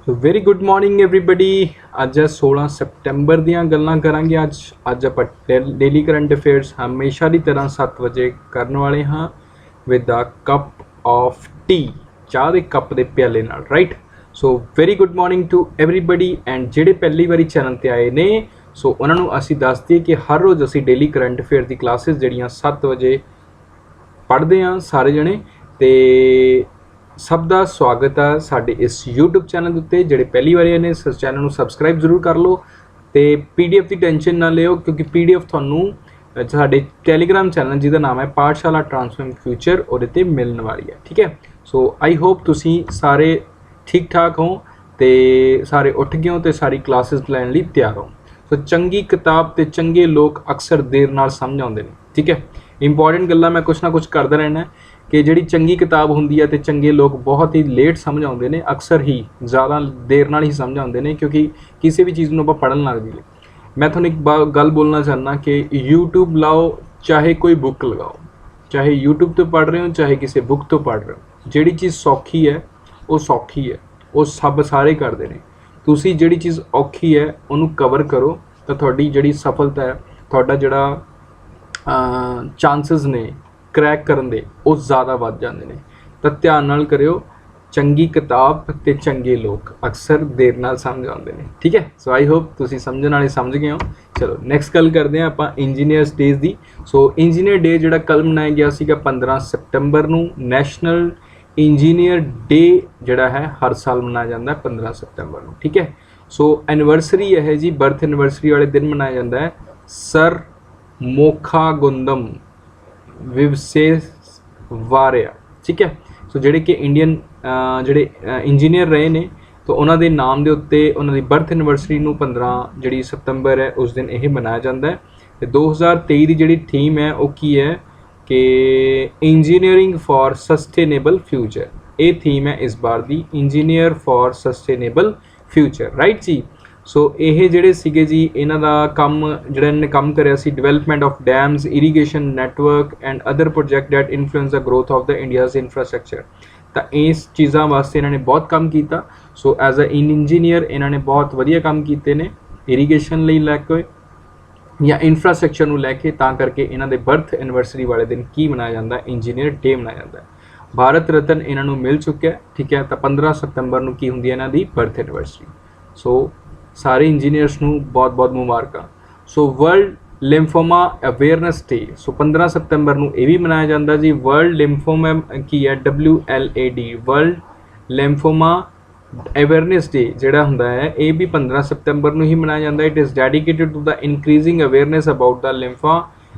सो very good morning everybody. अज 16 September दियां गल्लां करांगे। अज आप डेली करंट अफेयर्स हमेशा की तरह 7 बजे करने वाले हाँ with a cup of tea, चाह के कप के प्याले नाल, right. So very good morning to everybody. And जिहड़े पहली बारी चैनल ते आए ने सो उन्होंने असीं दस दिए कि हर रोज़ असीं डेली करंट अफेयर की क्लासेस जिहड़ियां 7 बजे पढ़ते हैं सारे जने। तो सब का स्वागत है साडे इस यूट्यूब चैनल उत्ते। जिहड़े पहली बार आए ने इस चैनल को सबसक्राइब जरूर कर लो। तो PDF की टेंशन ना लियो क्योंकि PDF थानू साडे टैलीग्राम चैनल जिसका नाम है पाठशाला ट्रांसफॉर्म फ्यूचर उहदे ते मिलने वाली है, ठीक है। सो आई होप तुसी सारे ठीक ठाक हो तो सारे उठ गए हो तो सारी क्लासेस लैन लई तैयार हो। सो चंगी किताब ते चंगे लोग अक्सर देर नाल समझ आउंदे ने, ठीक है। इंपॉर्टेंट गल्लां मैं कुछ ना कुछ करदा रहना कि जिहड़ी चंगी किताब हुंदी है तो चंगे लोग बहुत ही लेट समझ आउंदे ने, अक्सर ही ज़्यादा देर नाल ही समझ आउंदे ने क्योंकि किसी भी चीज़ नूं आपां पढ़न लग जाइए। मैं तुहानूं एक गल बोलना चाहना कि यूट्यूब लाओ चाहे कोई बुक लगाओ, चाहे यूट्यूब तो पढ़ रहे हो चाहे किसी बुक तो पढ़ रहे हो, जिहड़ी चीज़ सौखी है वो सौखी है, वो सब सारे करते हैं। तुसी जिहड़ी चीज़ औखी है उन्होंने कवर करो तो तुहाडी जिहड़ी सफलता है, तुहाडा जिहड़ा चांसिस ने क्रैक करन दे वो ज़्यादा वध जांदे ने। तो ध्यान नाल करियो, चंगी किताब ते चंगे लोग अक्सर देर नाल समझ आउंदे ने, ठीक है। सो आई होप तुसी समझण वाले समझ गए हो। चलो नेक्स्ट गल करते हैं आपां इंजीनियर्स डेज दी। सो इंजीनियर डे जिहड़ा कल मनाया गया सीगा 15 सितंबर नूं। नैशनल इंजीनियर डे जिहड़ा है हर साल मनाया जाता है 15 सितंबर नूं, ठीक है। सो एनिवर्सरी है जी, बर्थ एनिवर्सरी वाले दिन मनाया जाता है सर मोखागुंदम विवसेवारिया, ठीक है। सो जिहड़े कि इंडियन जिहड़े इंजीनियर रहे ने तो उन्हों के नाम के उत्ते उन्होंने बर्थ एनिवर्सरी नूं 15 जिहड़ी सितंबर है उस दिन यह मनाया जाता है। तो 2023 की जिहड़ी थीम है वो की है कि इंजीनियरिंग फॉर सस्टेनेबल फ्यूचर। ये थीम है इस बार दी, engineer for sustainable future, right जी। सो ये जिहड़े सीगे जी इन्हां दा काम जिहड़ा इन्होंने काम करिया सी development of dams, irrigation network and other project that influence the growth of the India's infrastructure. तो इस चीज़ों वास्ते इन्होंने बहुत काम किया। सो एज अ इंजीनियर इन्होंने बहुत वधिया काम किए ने इरीगेशन लई लैके या इंफ्रास्ट्रक्चर नूं लैके, तां करके इन्हां दे बर्थ एनिवर्सरी वाले दिन की मनाया जाता है, इंजीनियर डे मनाया जाता है। भारत रत्न इन्हां नूं मिल चुका है, ठीक है। तो 15 सितंबर नूं की हुंदी है इन्हां दी बर्थ एनिवर्सरी। सो सारे इंजीनियर्स नूं बहुत बहुत मुबारक। So world lymphoma awareness day, so 15 सितंबर नूं ये भी मनाया जाता जी। वर्ल्ड लिम्फोमा की है WLAD, world lymphoma awareness day जिहड़ा हुंदा है ये भी 15 सितंबर नूं ही मनाया जाता है। It is dedicated to the increasing awareness about the lymph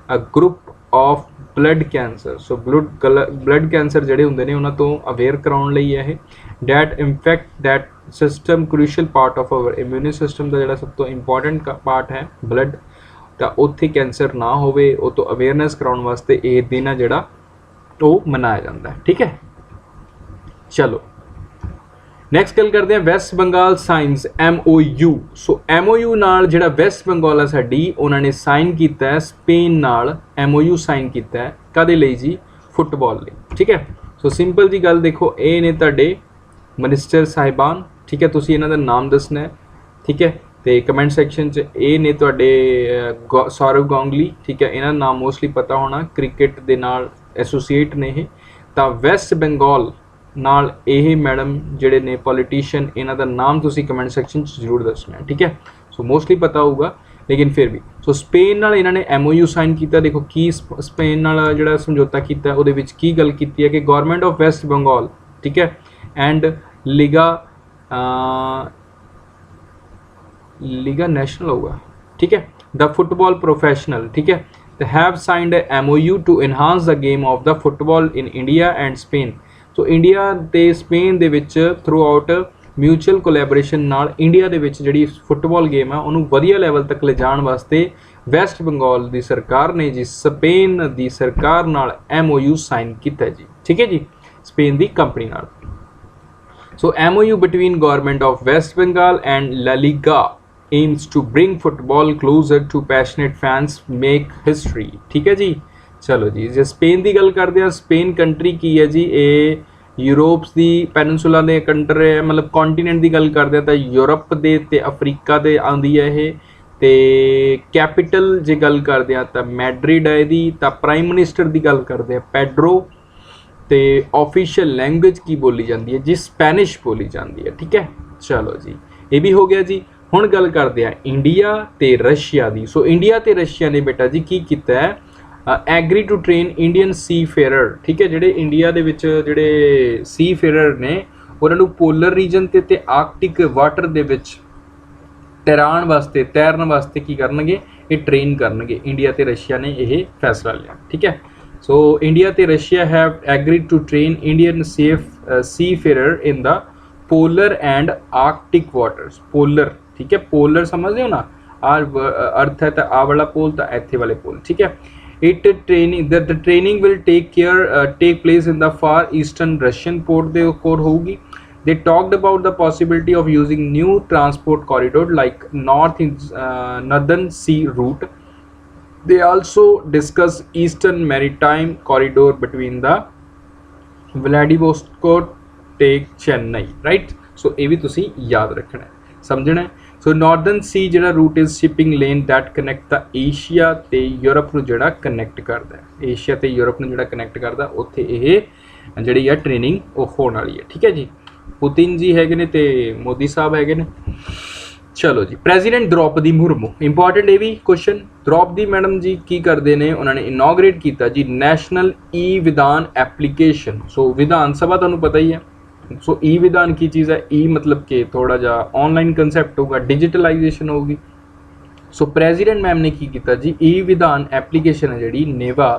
a group of blood cancer. So blood cancer जिहड़े हुंदे ने उन्हां तों अवेयर कराउण लई है that in fact that system crucial part of our immune system का जिहड़ा सब तो इंपॉर्टेंट पार्ट है ब्लड, तो उत्थे कैंसर ना होवे वो तो अवेयरनेस कराउण वास्ते ये दिन है जिहड़ा वो मनाया जाता है, ठीक है। चलो नैक्सट गल करते हैं वैस्ट बंगाल साइंस MOU। सो MOU नाल जिहड़ा वैस्ट बंगाल है साडी उन्होंने साइन किया है स्पेन नाल MOU साइन किया है कदे लई जी, फुटबॉल लई, ठीक है। सो सिंपल जी गल देखो, ये ने तुहाडे मिनिस्टर साहिबान, ठीक है। तुसीं इन्हां दा नाम दसना है, ठीक है। तो कमेंट सैक्शन च ये ने तुहाडे सौरव गांगुली, ठीक है। इन्हां दा नाम मोस्टली पता होना, क्रिकेट दे नाल एसोसीएट ने ये। तो वैस्ट बंगाल नाल ये मैडम जिहड़े ने पॉलिटिशियन इन्हां दा नाम तुसीं कमेंट सैक्शन च जरूर दसना है, ठीक है। सो मोस्टली पता होगा लेकिन फिर भी। सो स्पेन नाल इन्हां ने MOU साइन किया। देखो की स्पेन नाल जिहड़ा समझौता किया उहदे विच की गल कीती है कि गवर्नमेंट ऑफ वैस्ट बंगाल, ठीक है, एंड लीगा नेशनल होगा, ठीक है, द फुटबॉल प्रोफेशनल, ठीक है, have signed MOU to enhance the game of the football in India and Spain. तो इंडिया ते स्पेन दे विच थ्रू आउट म्यूचुअल कोलैबोरेशन नाल इंडिया दे विच जिहड़ी फुटबॉल गेम है उन्होंने वधिया लैवल तक ले जाण वास्ते वैस्ट बंगाल दी सरकार ने जी स्पेन दी सरकार नाल MOU साइन किया जी, ठीक है जी, स्पेन दी कंपनी नाल। So MOU between government of West Bengal and La Liga aims to bring football closer to passionate fans make history, ठीक है जी। चलो जी जे स्पेन की गल करते हैं, स्पेन कंट्री की है जी ये यूरोप्स की पैनसूला के कंट्री है, मतलब कॉन्टीनेंट की गल करते हैं तो यूरोप के ते अफ्रीका ते आती है ये। तो कैपिटल जे गल करते हैं तो मैड्रिड है यदी। तो प्राइम मिनिस्टर की गल करते हैं पैड्रो। तो ऑफिशियल लैंग्वेज की बोली जाती है जी स्पैनिश बोली जाती है, ठीक है। चलो जी ये भी हो गया जी। हुण गल करते हैं इंडिया ते रशिया की। सो इंडिया ते रशिया ने बेटा जी की किया है, agree to train Indian seafarer, ठीक है। जिहड़े इंडिया दे विच जिहड़े सी फेयर ने उन्होंने पोलर रीजन ते आर्कटिक वाटर दे विच तैरन वास्ते की करनगे, ये ट्रेन करनगे। इंडिया ते रशिया ने यह फैसला लिया, ठीक है। सो इंडिया ते Russia have agreed to train Indian safe seafarer in the polar and Arctic waters. Polar, ठीक है, पोलर समझते हो ना, अर्थ है तो आ वाला पोल तो इत्थे वाले पोल, ठीक है। It training the training will take place in the far eastern Russian port दे कोर होगी। They talked about the possibility of using new transport corridor like northern sea route. They also discussed eastern maritime corridor between the Vladivostok take Chennai, right? So ये भी तुसी याद रखना है, समझना है। So northern sea जिहड़ा route is shipping lane that connect the Asia ते Europe ਨੂੰ ਜਿਹੜਾ connect ਕਰਦਾ है, Asia ਤੇ Europe ਨੂੰ ਜਿਹੜਾ connect करदा, ਉੱਥੇ ਇਹ ਜਿਹੜੀ ਆ ट्रेनिंग ਉਹ ਹੋਣ ਵਾਲੀ ਹੈ, ठीक है जी। पुतिन जी है ने ते मोदी साहब है ने। चलो जी प्रेजिडेंट द्रौपदी मुर्मू, इंपॉर्टेंट ये भी क्वेश्चन। द्रौपदी मैडम जी की करते हैं, उन्होंने इनॉग्रेट किया जी नैशनल ई विधान एप्लीकेशन। सो विधान सभा तुहानूं पता ही है। सो ई विधान की चीज़ है, ई मतलब कि थोड़ा जा ऑनलाइन कंसैप्ट होगा, डिजिटलाइजेशन होगी। सो प्रेजिडेंट मैम ने की किया जी ई विधान एप्लीकेशन है जी नेवा,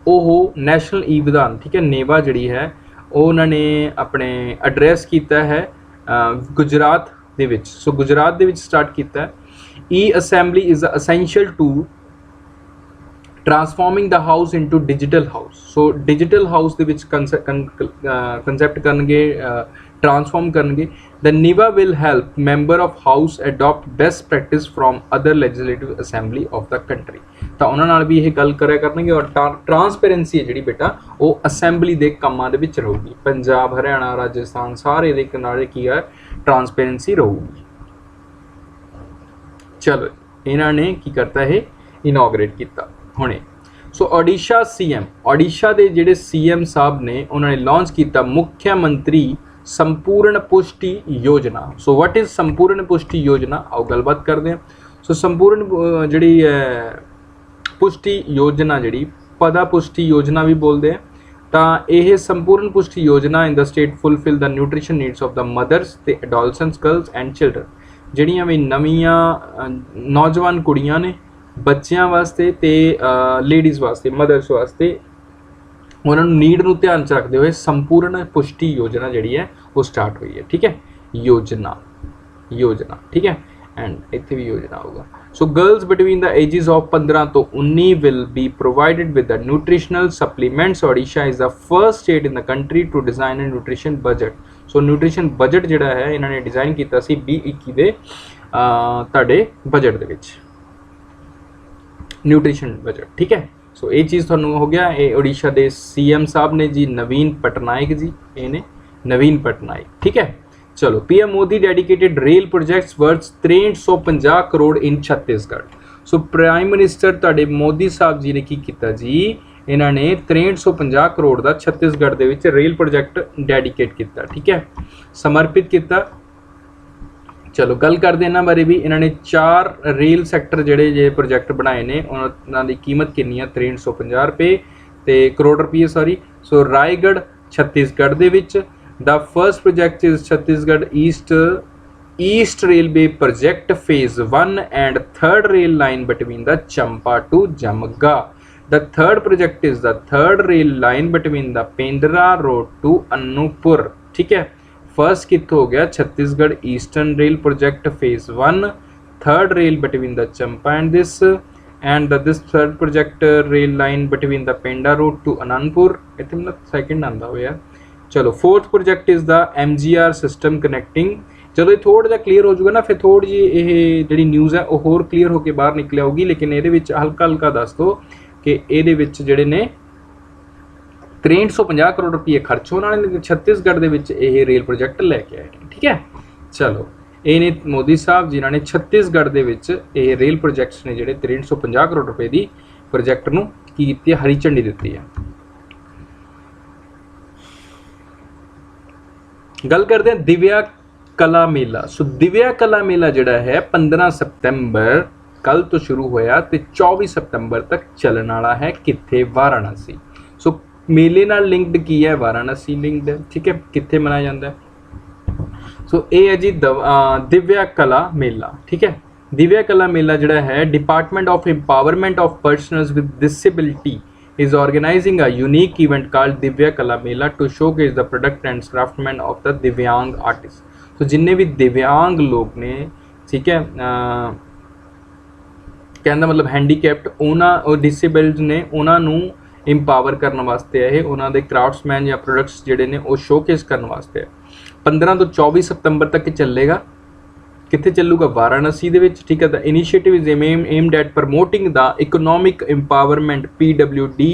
ओह नैशनल ई विधान, ठीक है, नेवा जी है उन्होंने अपने एड्रैस किया है गुजरात दे विच। सो गुजरात दे विच स्टार्ट किया है। E assembly is essential to transforming the house into digital house. So digital house दे विच कंसैप्ट करनगे, ट्रांसफॉर्म करनगे। The NeVA will help member of house adopt best practice from other legislative assembly of the country. तो उन्होंने भी यह गल करा करनगे और ट्रांसपेरेंसी है जी बेटा वो असैम्बली के कामों के विच रहूगी। पंजाब, हरियाणा, राजस्थान सारे दे किनारे की है ट्रांसपेरेंसी रहूगी। चलो इन्होंने की करता है इनॉग्रेट किया हुणे। सो ओडिशा सीएम, ओडिशा के जिहड़े सीएम साहब ने उन्होंने लॉन्च किया मुख्यमंत्री संपूर्ण पुष्टि योजना। सो व्हाट इज़ संपूर्ण पुष्टि योजना, आओ गलबात करते हैं। सो संपूर्ण जिहड़ी पुष्टि योजना जिहड़ी पदा पुष्टि योजना भी बोलते हैं, तो यह संपूर्ण पुष्टि योजना in the state fulfil the nutrition needs of the mothers ते एडोलसेंट्स गर्ल्स एंड चिल्ड्रन। जिहड़ियां भी नवीं नौजवान कुड़ियां ने बच्चों वास्ते ते लेडीज़ वास्ते, मदर्स वास्ते, उन्होंने नीड नूं ध्यान च रखते हुए संपूर्ण पुष्टि योजना जिहड़ी है वो स्टार्ट हुई है, ठीक है। योजना योजना, ठीक है, एंड इत्थे भी योजना होगा। So girls between the ages of 15 to 19 will be provided with the nutritional supplements. Odisha is the first state in the country to design a nutrition budget. So nutrition budget जिहड़ा है इन्होंने डिज़ाइन किया सी 2021 दे तुहाडे बजट दे विच, nutrition budget, ठीक है। सो ये चीज़ तुहानूं हो गया। ये ओडिशा के सीएम साहब ने जी नवीन पटनायक जी, ये ने नवीन पटनायक, ठीक है। चलो PM Modi dedicated rail projects worth 6350 crore in Chhattisgarh. So prime minister तुहाडे मोदी साहब जी ने की किया जी, इन्होंने 6350 करोड़ का छत्तीसगढ़ के विच रेल प्रोजेक्ट डेडिकेट किया, ठीक है, समर्पित किया। चलो गल करते इन्होंने बारे भी। इन्होंने 4 रेल सैक्टर जोड़े जे प्रोजेक्ट बनाए ने, उन्होंने कीमत कितनी है 6350 रुपये तो करोड़ रुपये, सॉरी। सो रायगढ़ छत्तीसगढ़ दे विच the first project is Chhattisgarh east railway project phase 1 and third rail line between the Champa to Jamga. The third project is the third rail line between the Pendra road to Anuppur, ठीक है। फर्स्ट कितो हो गया Chhattisgarh eastern rail project phase 1, third rail between the Champa and this third project rail line between the Pendra road to Anantapur, इतने मतलब second आंदा हो यार। चलो fourth project is the MGR system connecting. चलो ये थोड़ा जा क्लीयर हो जाएगा ना, फिर थोड़ी जी ये जी न्यूज़ है वो होर क्लीयर होकर बाहर निकल आऊगी। लेकिन ये हल्का हल्का दस दो कि ये जिहड़े ने 6350 ਕਰੋੜ ਰੁਪਏ ਖਰਚ ਹੋਣ ਵਾਲੇ ਨੇ ਛੱਤੀਸਗੜ੍ਹ ਦੇ ਵਿੱਚ ਇਹ ਰੇਲ ਪ੍ਰੋਜੈਕਟ ਲੈ ਕੇ ਆਏ ਨੇ। ਠੀਕ ਹੈ, ਚਲੋ ਇਹ ਨੇ ਮੋਦੀ ਸਾਹਿਬ ਜਿਨ੍ਹਾਂ ਨੇ ਛੱਤੀਸਗੜ੍ਹ ਦੇ ਵਿੱਚ ਇਹ ਰੇਲ ਪ੍ਰੋਜੈਕਟਸ ਨੇ ਜਿਹੜੇ 6350 ਕਰੋੜ ਰੁਪਏ ਦੀ ਪ੍ਰੋਜੈਕਟ ਨੂੰ ਕੀ ਕੀਤੀ ਹੈ, ਹਰੀ ਝੰਡੀ ਦਿੱਤੀ ਹੈ। ਗੱਲ ਕਰਦੇ ਹਾਂ ਦਿਵਿਆ ਕਲਾ ਮੇਲਾ। ਸੋ ਦਿਵਿਆ ਕਲਾ ਮੇਲਾ ਜਿਹੜਾ ਹੈ 15 ਸਤੰਬਰ ਕੱਲ ਤੋਂ ਸ਼ੁਰੂ ਹੋਇਆ ਤੇ 24 ਸਤੰਬਰ ਤੱਕ ਚੱਲਣ ਵਾਲਾ ਹੈ। ਕਿੱਥੇ? ਵਾਰਾਣਸੀ। ਸੋ ਮੇਲੇ ਨਾਲ ਲਿੰਕਡ ਕੀ ਹੈ? ਵਾਰਾਣਸੀ ਲਿੰਕਡ ਹੈ। ਠੀਕ ਹੈ, ਕਿੱਥੇ ਮਨਾਇਆ ਜਾਂਦਾ ਹੈ? ਸੋ ਇਹ ਹੈ ਜੀ ਦਿਵਿਆ ਕਲਾ ਮੇਲਾ। ਠੀਕ ਹੈ, ਦਿਵਿਆ ਕਲਾ ਮੇਲਾ ਜਿਹੜਾ ਹੈ department of empowerment of persons with disability is organizing a unique event called Divya Kala Mela to showcase the product and craftsmen of the Divyang artists. So जिन्ने भी दिव्यांग लोग ने, ठीक है, कहना मतलब हैंडीकैप्ड और डिसेबल्ड ने उन्होंने इंपावर करने वास्ते है, उन्होंने क्राफ्ट्समैन या प्रोडक्ट्स जिहड़े ने वो शोकेस करने वास्ते है। 15 तो 24 सितंबर तक चलेगा। कित्थे चलूगा? वाराणसी दे विच। ठीक है, the initiative is aimed at promoting the economic empowerment PWD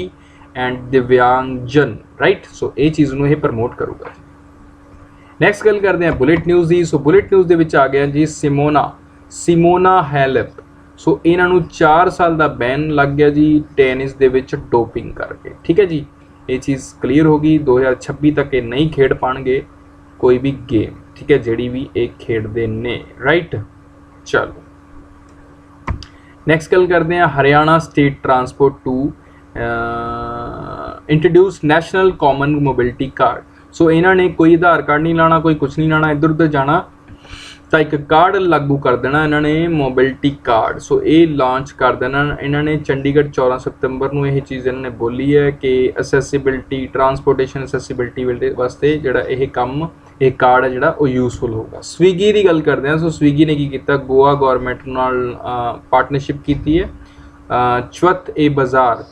and दिव्यांगजन। राइट, सो ये चीज़ नूं ये प्रमोट करूगा। नैक्सट गल करते हैं बुलेट न्यूज़ की। सो बुलेट न्यूज़ दे विच आ गया जी सिमोना हैलेप। सो इन्हां नूं 4 साल का बैन लग गया जी टेनिस दे विच डोपिंग करके। ठीक है जी, ये चीज़ क्लीयर होगी। 2026 तक ये नहीं खेड पाएंगे कोई भी गेम। ठीक है, जिहड़ी भी एक खेडते ने। राइट, चलो नैक्सट गल करते हैं Haryana state transport to introduce national common mobility card. So इन्हों ने कोई आधार कार्ड नहीं लाना, कोई कुछ नहीं लाना, इधर उधर जाना तो एक कार्ड लागू कर देना इन्होंने, मोबिलिटी कार्ड। सो ये लॉन्च कर देना इन्होंने चंडीगढ़ 14 सितंबर में। यह चीज़ इन्होंने बोली है कि असैसिबिलिटी ट्रांसपोर्टेशन असैसिबिलिटी वास्ते जिहड़ा यह काम एक कार्ड है जिहड़ा वो यूजफुल होगा। स्विगी की गल करते हैं। सो स्विगी ने की किया, गोवा गौरमेंट नाल पार्टनरशिप की है। चवथ ए बाज़ार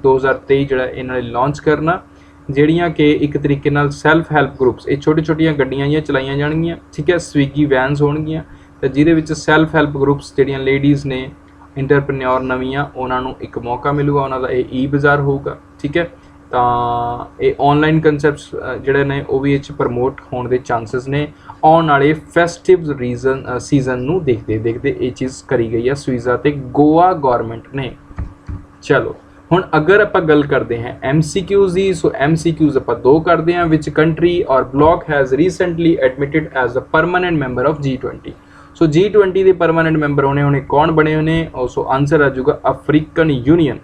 2023 जिहड़ा इन्होंने लॉन्च करना, ਜਿਹੜੀਆਂ कि एक तरीके नाल सैल्फ हैल्प ग्रुप्स, ये छोटी छोटियां गड्डियां ही चलाइया जाणगियां। ठीक है, स्विगी वैनस होणगियां तो जिहदे विच सैल्फ हैल्प ग्रुप्स ਜਿਹੜੀਆਂ लेडीज़ ने इंटरप्रन्योर नवीं उन्होंने एक मौका मिलूगा, उन्होंने ये ई बाज़ार होगा। ठीक है, तो ये ऑनलाइन कंसैप्ट्स जिहड़े ने वो भी इस प्रमोट होने के चांसिस ने। आने वाले फैसटिव सीजन नूं देखते देखते ये चीज़ करी गई है स्वीज़ा ते गोवा गौरमेंट ने। चलो हुण अगर आप गल करते हैं MCQs की। सो MCQs आप 2 करते हैं। Which country or block has recently admitted as a permanent member of G20। So G20 के परमानेंट मैंबर होने होने कौन बने होने? सो आंसर आ जाऊगा अफ्रीकन यूनियन।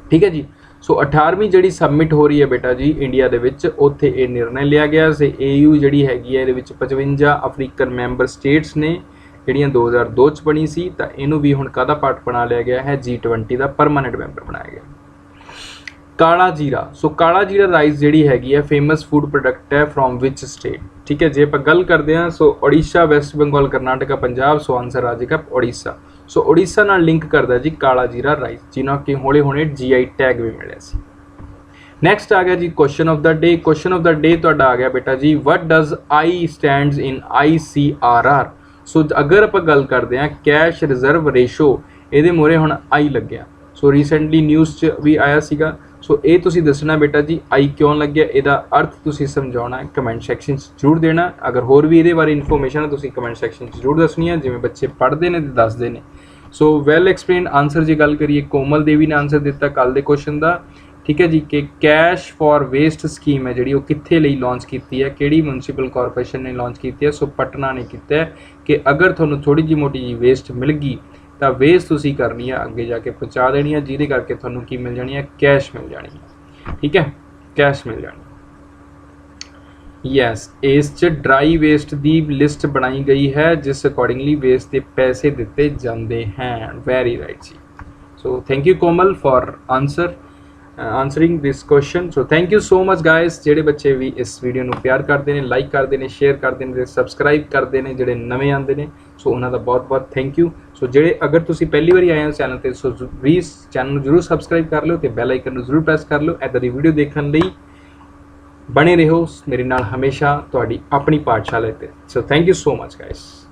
ठीक है जी, सो 18वीं जी सबमिट हो रही है बेटा जी इंडिया के विच, उत्थे ये निर्णय लिया गया से AU जी हैगी है, 55 अफ्रीकन मैंबर स्टेट्स ने ਜਿਹੜੀਆਂ 2002 ਚ ਬਣੀ ਸੀ, ਤਾਂ ਇਹਨੂੰ ਵੀ ਹੁਣ ਕਾਹਦਾ ਪਾਰਟ ਬਣਾ ਲਿਆ ਗਿਆ ਹੈ? G20 ਦਾ ਪਰਮਾਨੈਂਟ ਮੈਂਬਰ ਬਣਾਇਆ ਗਿਆ। ਕਾਲਾ ਜੀਰਾ। ਸੋ ਕਾਲਾ ਜੀਰਾ ਰਾਈਸ ਜਿਹੜੀ ਹੈਗੀ ਹੈ ਫੇਮਸ ਫੂਡ ਪ੍ਰੋਡਕਟ ਹੈ ਫਰੋਮ ਵਿਚ ਸਟੇਟ? ਠੀਕ ਹੈ, ਜੇ ਆਪਾਂ ਗੱਲ ਕਰਦੇ ਹਾਂ ਸੋ ਉੜੀਸਾ, ਵੈਸਟ ਬੰਗਾਲ, ਕਰਨਾਟਕਾ, ਪੰਜਾਬ। ਸੋ ਆਨਸਰ ਆ ਜਾਏਗਾ ਉੜੀਸਾ। ਸੋ ਉੜੀਸਾ ਨਾਲ ਲਿੰਕ ਕਰਦਾ ਜੀ ਕਾਲਾ ਜੀਰਾ ਰਾਈਸ, ਜਿਹਨਾਂ ਕਿ ਹੌਲੇ ਹੁਣੇ GI ਟੈਗ ਵੀ ਮਿਲਿਆ ਸੀ। ਨੈਕਸਟ ਆ ਗਿਆ ਜੀ question of the day. Question of the day ਤੁਹਾਡਾ ਆ ਗਿਆ ਬੇਟਾ ਜੀ what does I stands in ICRR। सो अगर आप गल करते हैं कैश रिजर्व रेशो, ये मोरे हुण आई लग्या। सो रीसेंटली न्यूज़ च भी आया सीगा। सो ये तुसी दसना बेटा जी आई क्यों लग्या, इहदा अर्थ तुसी समझाउणा है, कमेंट सैक्शन जरूर देना। अगर होर भी इहदे बारे इन्फॉर्मेशन है तुसी कमेंट सैक्शन जरूर दसनी है, जिवें बच्चे पढ़ते हैं तो दसते हैं। सो वैल एक्सप्लेन आंसर जी गल करिए, कोमल देवी ने आंसर दिता कल के क्वेश्चन का। ठीक है जी, कि कैश फॉर वेस्ट स्कीम है जी कित्थे लई लॉन्च की है, किहड़ी म्यूनसिपल कॉरपोरेशन ने लॉन्च की है? सो पटना ने किया है कि अगर तुहानूं थोड़ी जी मोटी जी वेस्ट मिल गई तो वेस्ट तुसीं करनी है अगे जाके पहुँचा देनी है, जिहदे करके तुहानूं की मिल जानी है? कैश मिल जानी है। ठीक है, कैश मिल जानी। यस, इस च ड्राई वेस्ट की लिस्ट बनाई गई है जिस अकॉर्डिंगली वेस्ट के पैसे दिते जाते हैं। वेरी राइट जी। So thank you Komal for answering this question. So thank you so much guys. जेडे बच्चे भी इस वीडियो को प्यार करते हैं, लाइक करते हैं, शेयर करते हैं, सबसक्राइब करते हैं, जेडे नवे आते हैं, सो उन्होंने बहुत बहुत थैंक यू। सो जेडे अगर तुसी पहली बार आए हो चैनल पर, सो प्लीज़ चैनल जरूर सबसक्राइब कर लो तो बैल आइकन जरूर प्रेस कर लो। इदां दी वीडियो देखने लई बने रहो मेरे नाल हमेशा, तुहाडी अपनी पाठशाला ते। सो thank you so much guys.